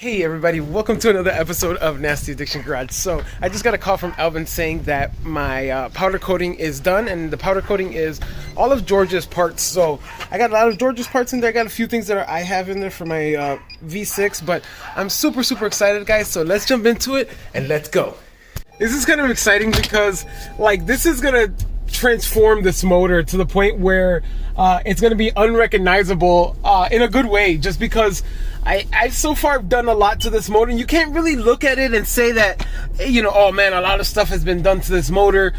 Hey everybody, welcome to another episode of Nasty Addiction Garage. So I just got a call from Alvin saying that my powder coating is done, and the powder coating is all of George's parts. So I got a lot of George's parts in there. I got a few things that I have in there for my V6, but I'm super excited, guys. So let's jump into it and let's go. This is kind of exciting because this is gonna transform this motor to the point where it's going to be unrecognizable in a good way, just because I've so far done a lot to this motor, and you can't really look at it and say that, oh man, a lot of stuff has been done to this motor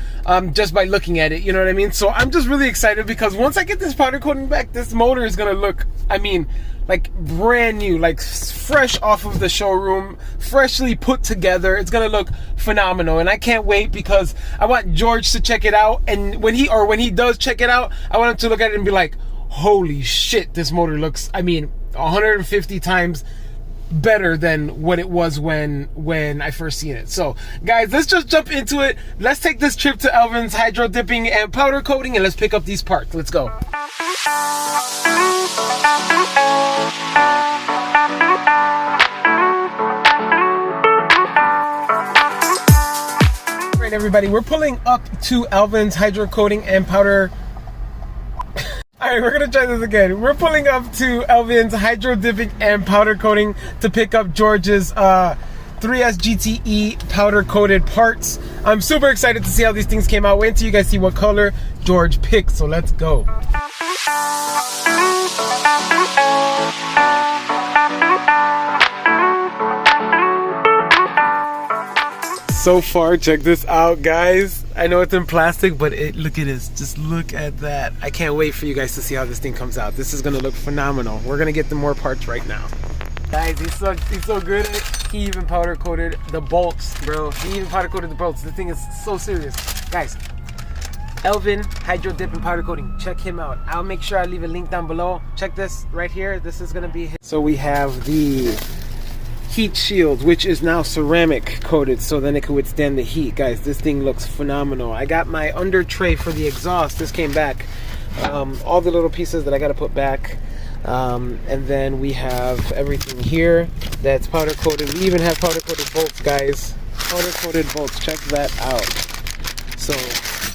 just by looking at it, you know what I mean? So I'm just really excited because once I get this powder coating back, this motor is going to look, like brand new, like fresh off of the showroom, freshly put together. It's gonna look phenomenal, and I can't wait because I want George to check it out, and when he does check it out, I want him to look at it and be like, holy shit, this motor looks 150 times better than what it was when I first seen it. So guys, let's just jump into it. Let's take this trip to Alvin's hydro dipping and powder coating, and let's pick up these parts. Let's go. Alright everybody, we're pulling up to Alvin's hydro coating and powder. Alright, we're gonna try this again. We're pulling up to Alvin's hydro dipping and powder coating to pick up George's 3S GTE powder coated parts. I'm super excited to see how these things came out. Wait until you guys see what color George picked, so let's go. So far, check this out, guys. I know it's in plastic, but look at this. Just look at that. I can't wait for you guys to see how this thing comes out. This is gonna look phenomenal. We're gonna get the more parts right now. Guys, he's so good at it. He even powder coated the bolts, bro. He even powder coated the bolts. This thing is so serious. Guys, Alvin hydro dip and powder coating. Check him out. I'll make sure I leave a link down below. Check this right here. This is gonna be his. So we have the heat shield, which is now ceramic coated, so then it can withstand the heat. Guys, this thing looks phenomenal. I got my under tray for the exhaust. This came back. All the little pieces that I got to put back. And then we have everything here that's powder coated. We even have powder coated bolts, guys. Powder coated bolts. Check that out. So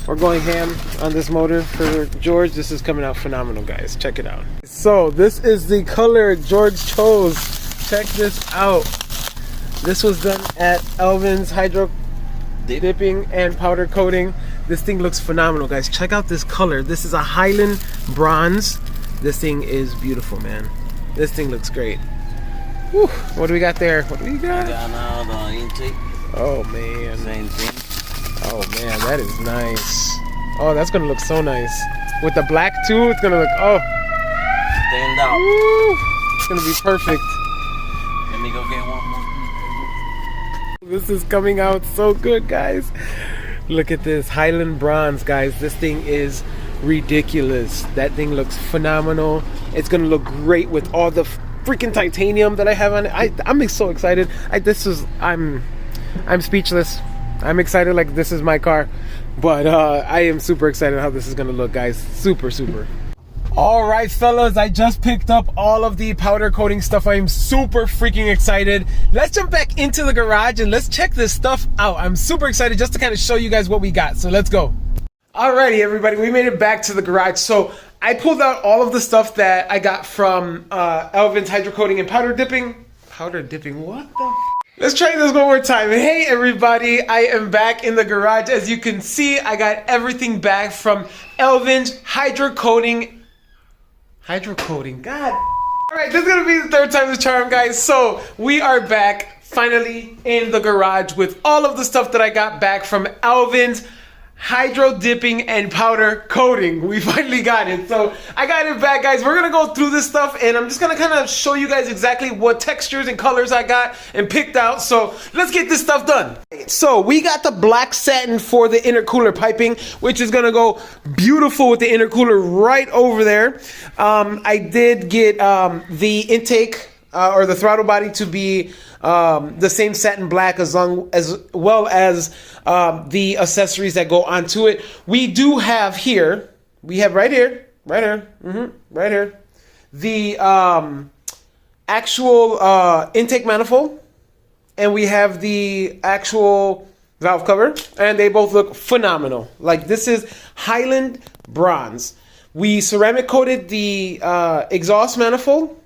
we're going ham on this motor for George. This is coming out phenomenal, guys. Check it out. So this is the color George chose. Check this out. This was done at Alvin's hydro dipping and powder coating. This thing looks phenomenal, guys. Check out this color. This is a Highland bronze. This thing is beautiful, man. This thing looks great. Whew. What do we got there? What do we got? I got now the intake. Oh man. Same thing. Oh man, that is nice. Oh, that's gonna look so nice. With the black too, it's gonna look, Stand out. woo, it's gonna be perfect. Let me go get one more. This is coming out so good, guys. Look at this Highland bronze, guys. This thing is ridiculous. That thing looks phenomenal. It's gonna look great with all the freaking titanium that I have on it. I'm so excited. I'm speechless. I'm excited like this is my car, but I am super excited how this is gonna look, guys. Super. All right, fellas, I just picked up all of the powder coating stuff. I am super freaking excited. Let's jump back into the garage and let's check this stuff out. I'm super excited just to kind of show you guys what we got. So let's go. Alrighty, everybody, we made it back to the garage. So I pulled out all of the stuff that I got from Alvin's hydro coating and powder dipping. Powder dipping, what the? Let's try this one more time. Hey everybody, I am back in the garage. As you can see, I got everything back from Alvin's hydro coating. God. Alright, this is gonna be the third time the charm, guys. So we are back finally in the garage with all of the stuff that I got back from Alvin's hydro dipping and powder coating. We finally got it. So I got it back, guys. We're gonna go through this stuff, and I'm just gonna kind of show you guys exactly what textures and colors I got and picked out. So let's get this stuff done. So we got the black satin for the intercooler piping, which is gonna go beautiful with the intercooler right over there. I did get the intake or the throttle body to be the same satin black, as well as the accessories that go onto it. We do have here, right here, the actual intake manifold, and we have the actual valve cover, and they both look phenomenal. Like, this is Highland bronze. We ceramic coated the exhaust manifold,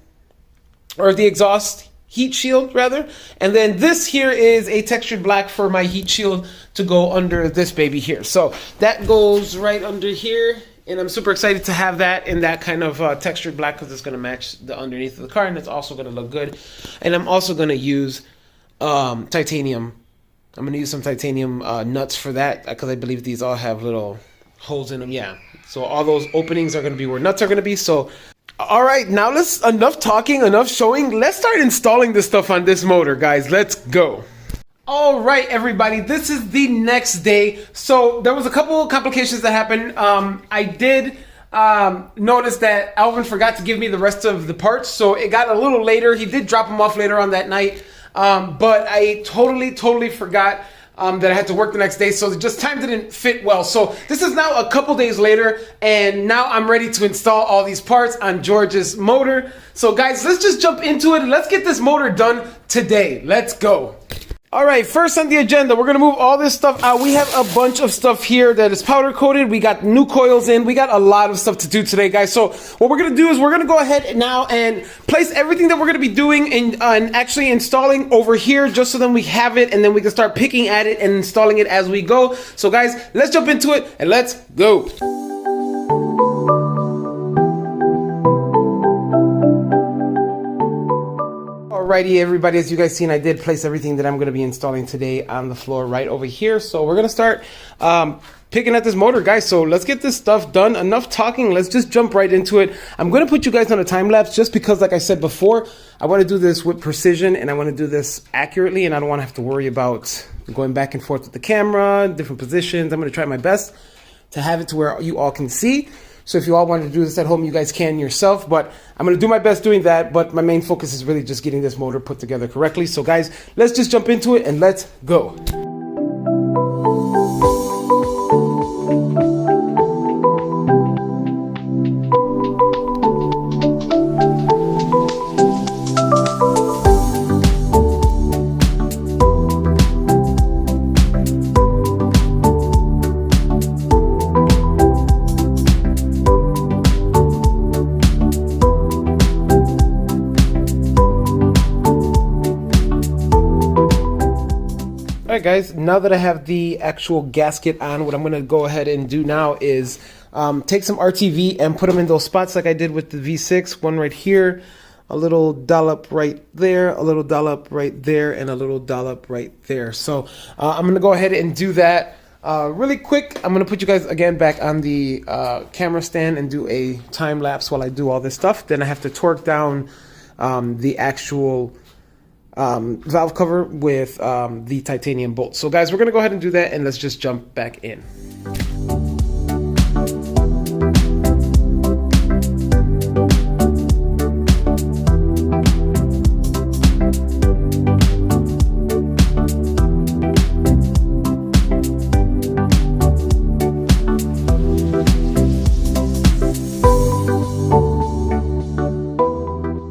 or the exhaust heat shield rather, and then this here is a textured black for my heat shield to go under this baby here. So that goes right under here, and I'm super excited to have that in that kind of textured black, because it's going to match the underneath of the car, and it's also going to look good. And I'm also going to use titanium. I'm going to use some titanium nuts for that, because I believe these all have little holes in them. Yeah, so all those openings are going to be where nuts are going to be. So all right, now enough talking, enough showing. Let's start installing this stuff on this motor, guys. Let's go. All right, everybody, this is the next day. So there was a couple of complications that happened. I did notice that Alvin forgot to give me the rest of the parts, so it got a little later. He did drop them off later on that night, but I totally forgot that I had to work the next day, so just time didn't fit well. So this is now a couple days later, and now I'm ready to install all these parts on George's motor. So guys, let's just jump into it and let's get this motor done today. Let's go. All right, first on the agenda, we're gonna move all this stuff out. We have a bunch of stuff here that is powder coated. We got new coils in. We got a lot of stuff to do today, guys. So what we're gonna do is we're gonna go ahead now and place everything that we're gonna be doing and actually installing over here, just so then we have it and then we can start picking at it and installing it as we go. So guys, let's jump into it and let's go. Alrighty, everybody, as you guys seen, I did place everything that I'm going to be installing today on the floor right over here. So we're going to start picking at this motor, guys. So let's get this stuff done. Enough talking. Let's just jump right into it. I'm going to put you guys on a time lapse just because, like I said before, I want to do this with precision and I want to do this accurately, and I don't want to have to worry about going back and forth with the camera, different positions. I'm going to try my best to have it to where you all can see. So if you all want to do this at home, you guys can yourself, but I'm going to do my best doing that. But my main focus is really just getting this motor put together correctly. So guys, let's just jump into it and let's go. Alright guys, now that I have the actual gasket on, what I'm going to go ahead and do now is take some RTV and put them in those spots like I did with the V6. One right here, a little dollop right there, a little dollop right there, and a little dollop right there. So I'm going to go ahead and do that really quick. I'm going to put you guys again back on the camera stand and do a time lapse while I do all this stuff. Then I have to torque down the actual valve cover with the titanium bolt. So guys, we're gonna go ahead and do that, and let's just jump back in.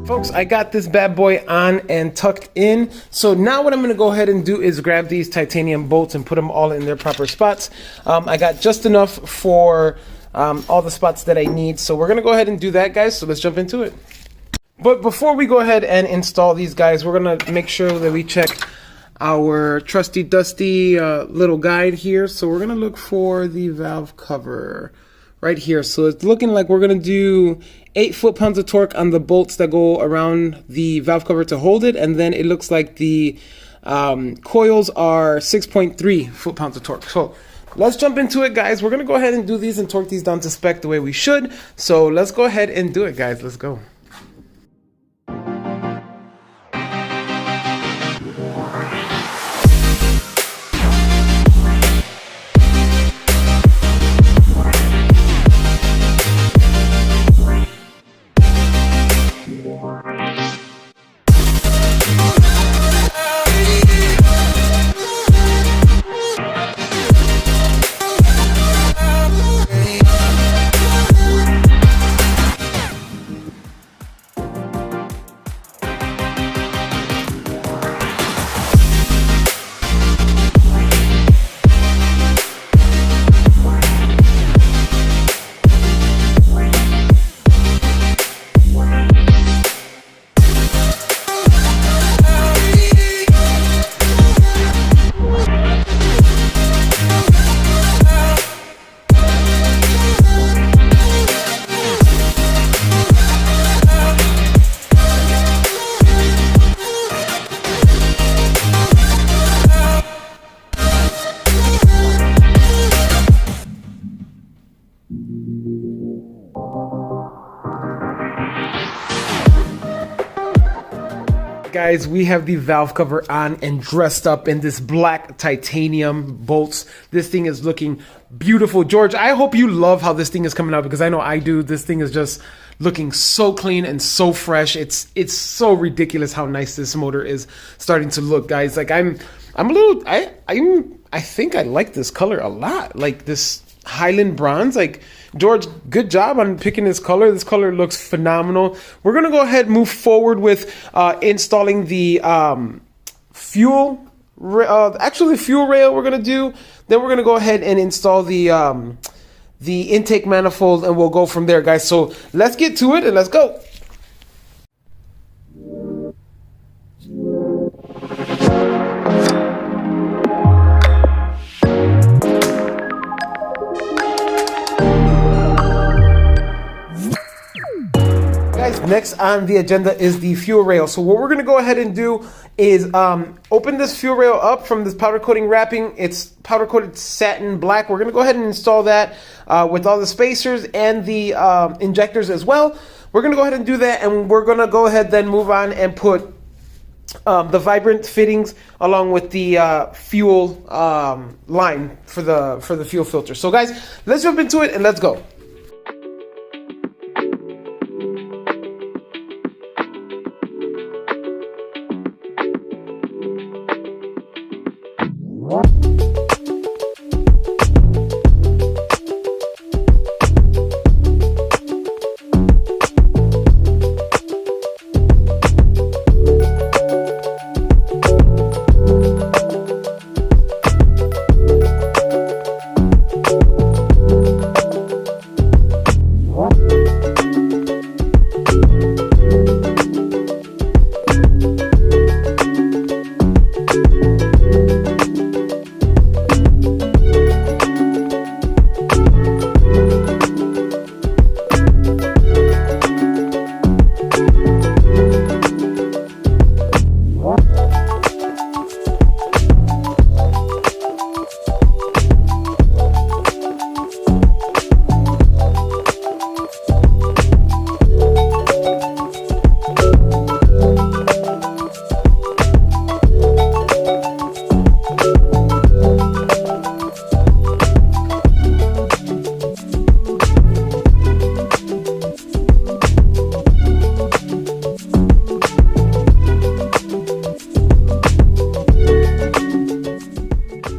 Folks, I got this bad boy on and tucked in. So now what I'm going to go ahead and do is grab these titanium bolts and put them all in their proper spots. I got just enough for all the spots that I need. So we're going to go ahead and do that, guys. So let's jump into it. But before we go ahead and install these guys, we're going to make sure that we check our trusty dusty little guide here. So we're going to look for the valve cover right here. So it's looking like we're going to do 8 foot-pounds of torque on the bolts that go around the valve cover to hold it, and then it looks like the coils are 6.3 foot-pounds of torque. So let's jump into it, guys. We're going to go ahead and do these and torque these down to spec the way we should. So let's go ahead and do it, guys. Let's go. guys, we have the valve cover on and dressed up in this black titanium bolts. This thing is looking beautiful. George, I hope you love how this thing is coming out, because I know I do. This thing is just looking so clean and so fresh. It's so ridiculous how nice this motor is starting to look, guys. Like I think I like this color a lot. Like this Highland bronze. Like, George, good job on picking this color. This color looks phenomenal. We're gonna go ahead and move forward with installing the fuel rail we're gonna do. Then we're gonna go ahead and install the intake manifold, and we'll go from there, guys. So let's get to it and let's go. Next on the agenda is the fuel rail. So what we're going to go ahead and do is open this fuel rail up from this powder coating wrapping. It's powder coated satin black. We're going to go ahead and install that with all the spacers and the injectors as well. We're going to go ahead and do that, and we're going to go ahead then move on and put the vibrant fittings along with the fuel line for the fuel filter. So guys, let's jump into it and let's go.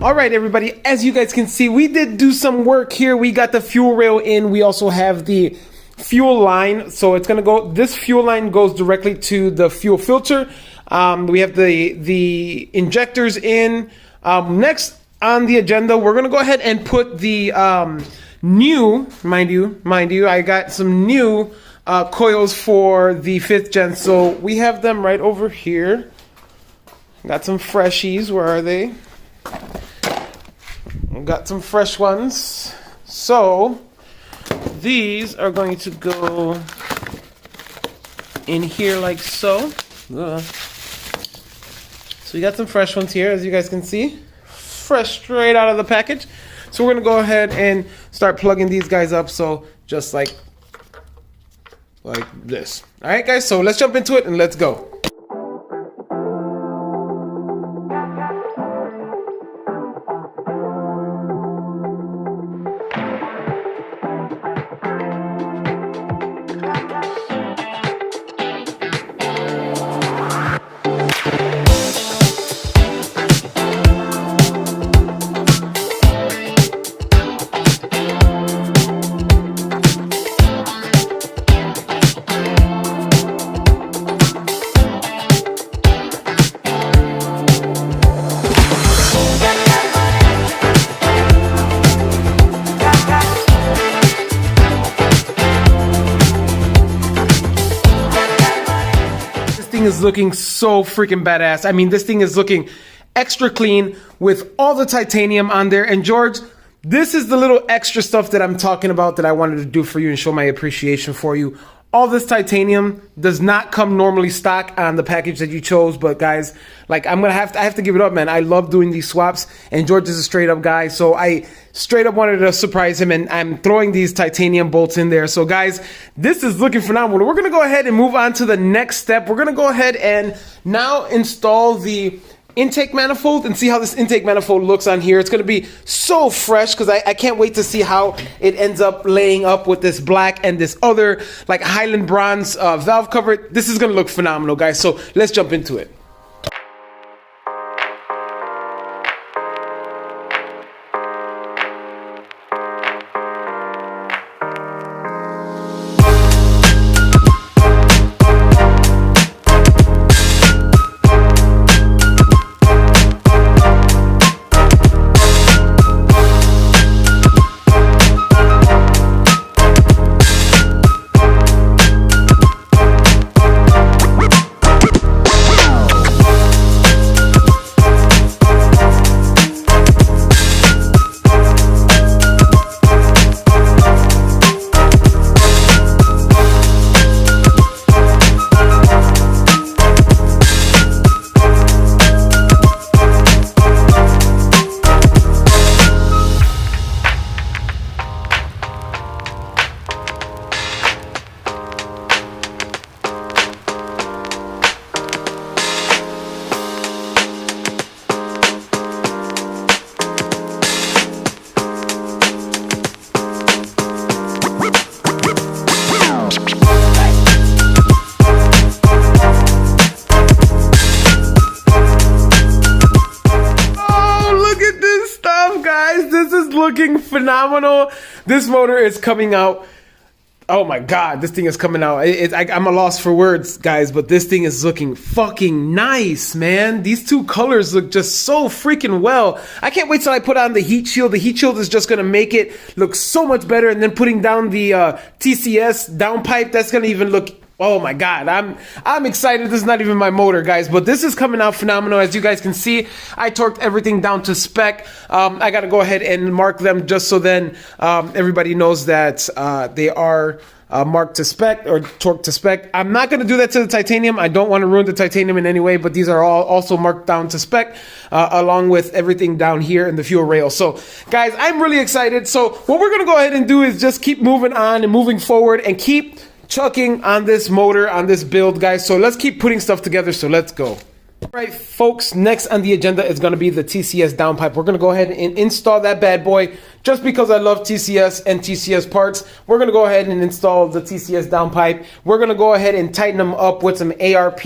All right, everybody, as you guys can see, we did do some work here. We got the fuel rail in. We also have the fuel line. So it's going to go, this fuel line goes directly to the fuel filter. We have the injectors in. Next on the agenda, we're going to go ahead and put the new, mind you, I got some new coils for the 5th gen. So we have them right over here. Got some freshies. Where are they? Got some fresh ones. So these are going to go in here like so. So we got some fresh ones here, as you guys can see, fresh straight out of the package. So we're gonna go ahead and start plugging these guys up. So just like this. All right, guys. So let's jump into it and let's go. Is looking so freaking badass. I mean, this thing is looking extra clean with all the titanium on there. And George, this is the little extra stuff that I'm talking about that I wanted to do for you and show my appreciation for you. All this titanium does not come normally stock on the package that you chose, but guys, like I have to give it up, man. I love doing these swaps, and George is a straight up guy, so I straight up wanted to surprise him, and I'm throwing these titanium bolts in there. So guys, this is looking phenomenal. We're gonna go ahead and move on to the next step. We're gonna go ahead and now install the intake manifold and see how this intake manifold looks on here. It's going to be so fresh because I can't wait to see how it ends up laying up with this black and this other like Highland bronze valve cover. This is going to look phenomenal, guys. So let's jump into it. Looking phenomenal. This motor is coming out. Oh my god, this thing is coming out. I'm a loss for words, guys, but this thing is looking fucking nice, man. These two colors look just so freaking well. I can't wait till I put on the heat shield. The heat shield is just gonna make it look so much better, and then putting down the TCS downpipe, that's gonna even look. Oh my god, I'm excited. This is not even my motor, guys, but this is coming out phenomenal. As you guys can see, I torqued everything down to spec. I gotta go ahead and mark them just so then everybody knows that they are marked to spec or torqued to spec. I'm not gonna do that to the titanium. I don't want to ruin the titanium in any way, but these are all also marked down to spec along with everything down here in the fuel rail. So guys, I'm really excited. So what we're gonna go ahead and do is just keep moving on and moving forward and keep chucking on this motor, on this build, guys. So let's keep putting stuff together. So let's go. All right, folks, next on the agenda is going to be the TCS downpipe. We're going to go ahead and install that bad boy. Just because I love TCS and TCS parts, we're going to go ahead and install the TCS downpipe. We're going to go ahead and tighten them up with some ARP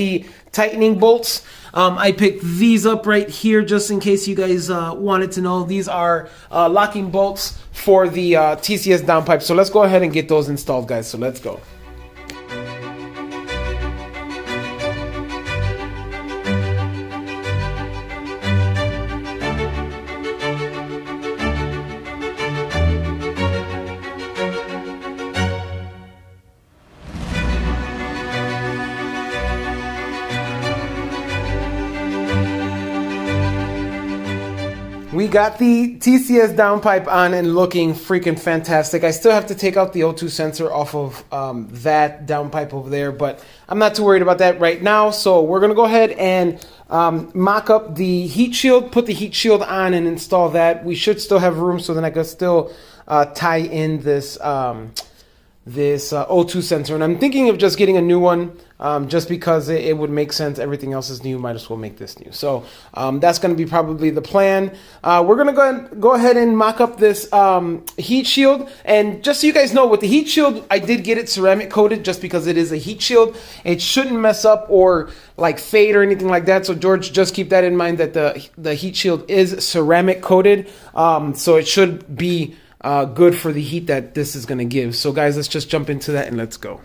tightening bolts. I picked these up right here just in case you guys wanted to know. These are locking bolts for the TCS downpipe. So let's go ahead and get those installed, guys. So let's go. We got the TCS downpipe on and looking freaking fantastic. I still have to take out the O2 sensor off of that downpipe over there, but I'm not too worried about that right now. So we're going to go ahead and mock up the heat shield, put the heat shield on and install that. We should still have room, so then I can still tie in this O2 sensor. And I'm thinking of just getting a new one just because it would make sense. Everything else is new. Might as well make this new. So that's going to be probably the plan. We're going to go ahead and mock up this heat shield. And just so you guys know, with the heat shield, I did get it ceramic coated just because it is a heat shield. It shouldn't mess up or like fade or anything like that. So George, just keep that in mind that the heat shield is ceramic coated. So it should be good for the heat that this is going to give. So guys, let's just jump into that and let's go.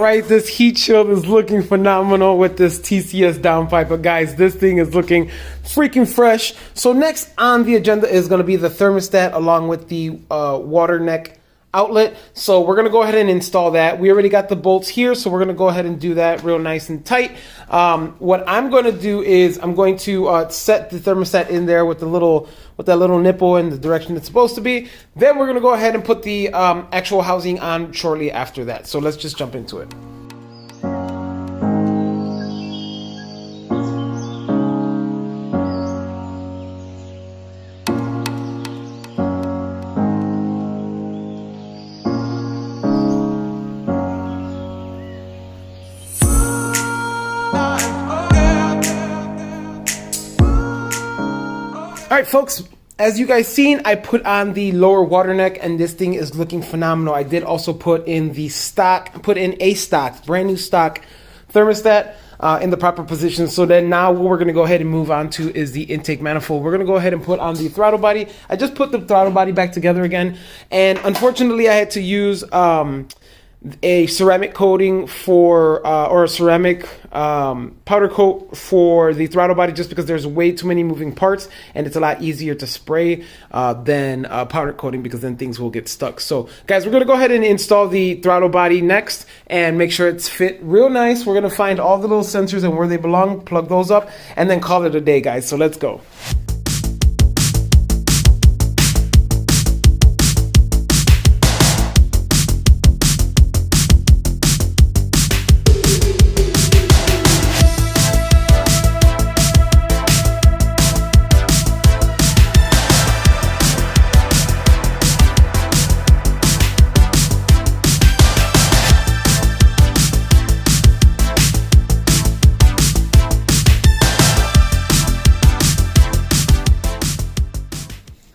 right, this heat shield is looking phenomenal with this TCS downpipe. But guys, this thing is looking freaking fresh. So next on the agenda is going to be the thermostat along with the water neck outlet. So we're going to go ahead and install that. We already got the bolts here, so we're going to go ahead and do that real nice and tight. What I'm going to do is I'm going to set the thermostat in there with that little nipple in the direction it's supposed to be. Then we're going to go ahead and put the actual housing on shortly after that. So let's just jump into it. All right, folks, as you guys seen, I put on the lower water neck and this thing is looking phenomenal. I did also put in a stock, brand new stock thermostat in the proper position. So then now what we're going to go ahead and move on to is the intake manifold. We're going to go ahead and put on the throttle body. I just put the throttle body back together again. And unfortunately, I had to use a ceramic coating or a ceramic powder coat for the throttle body, just because there's way too many moving parts and it's a lot easier to spray than powder coating, because then things will get stuck. So guys, we're going to go ahead and install the throttle body next and make sure it's fit real nice. We're going to find all the little sensors and where they belong, plug those up, and then call it a day, guys. So let's go.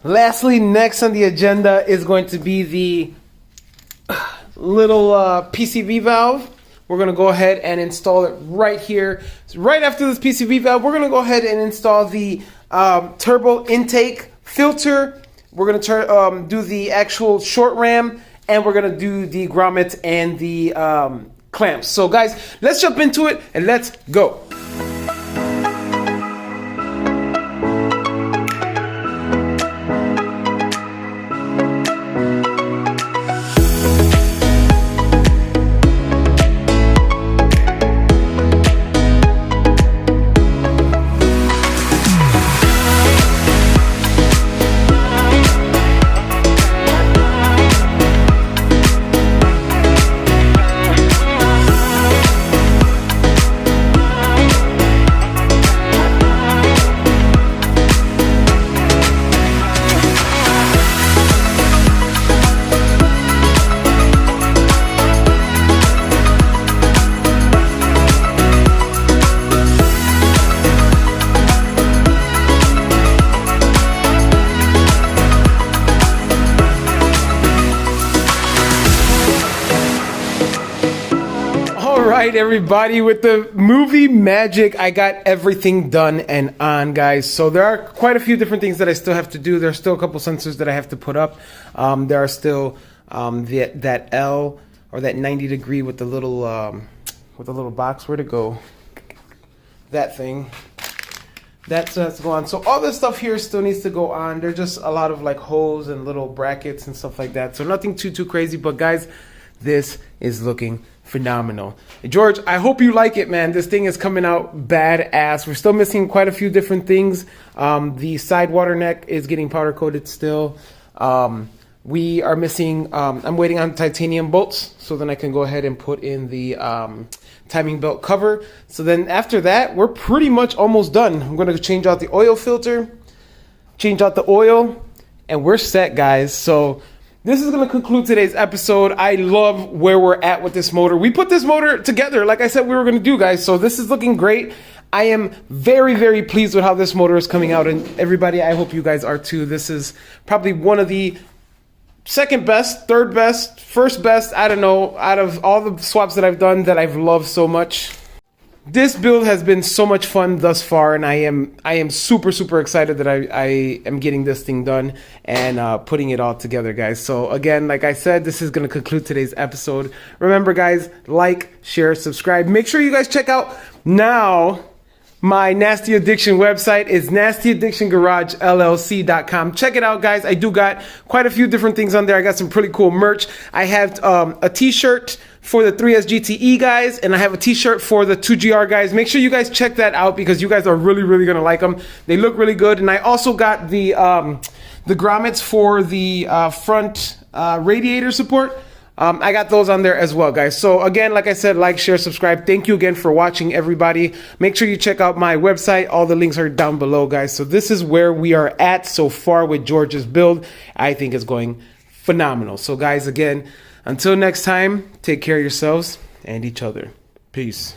Lastly, next on the agenda is going to be the little PCV valve. We're going to go ahead and install it right here. So right after this PCV valve, we're going to go ahead and install the turbo intake filter. We're going to do the actual short ram, and we're going to do the grommet and the clamps. So guys, let's jump into it and let's go. Right, everybody, with the movie magic, I got everything done and on, guys. So there are quite a few different things that I still have to do. There's still a couple sensors that I have to put up. There are still that L, or that 90 degree with the little box. Where'd it go? That thing. That has to go on. So all this stuff here still needs to go on. There's just a lot of like holes and little brackets and stuff like that. So nothing too crazy, but guys, this is looking phenomenal. George, I hope you like it, man. This thing is coming out badass. We're still missing quite a few different things. The side water neck is getting powder coated still. We are missing, I'm waiting on titanium bolts, so then I can go ahead and put in the timing belt cover. So then after that, we're pretty much almost done. I'm going to change out the oil filter, change out the oil, and we're set, guys. So this is going to conclude today's episode. I love where we're at with this motor. We put this motor together like I said we were going to do, guys. So this is looking great. I am very pleased with how this motor is coming out. And everybody, I hope you guys are too. This is probably one of the second best, third best, first best, I don't know, out of all the swaps that I've done that I've loved so much. this build has been so much fun thus far, and I am super excited that I am getting this thing done and putting it all together, guys. So again, like I said, this is going to conclude today's episode. Remember, guys, like, share, subscribe. Make sure you guys check out now my Nasty Addiction website is nastyaddictiongaragellc.com. Check it out, guys. I do got quite a few different things on there. I got some pretty cool merch. I have a t-shirt for the 3S GTE guys, and I have a t-shirt for the 2GR guys. Make sure you guys check that out because you guys are really gonna like them. They look really good. And I also got the grommets for the front radiator support. I got those on there as well, guys. So again, like I said, like, share, subscribe. Thank you again for watching, everybody. Make sure you check out my website. All the links are down below, guys. So this is where we are at so far with George's build. I think it's going phenomenal. So guys, again, until next time, take care of yourselves and each other. Peace.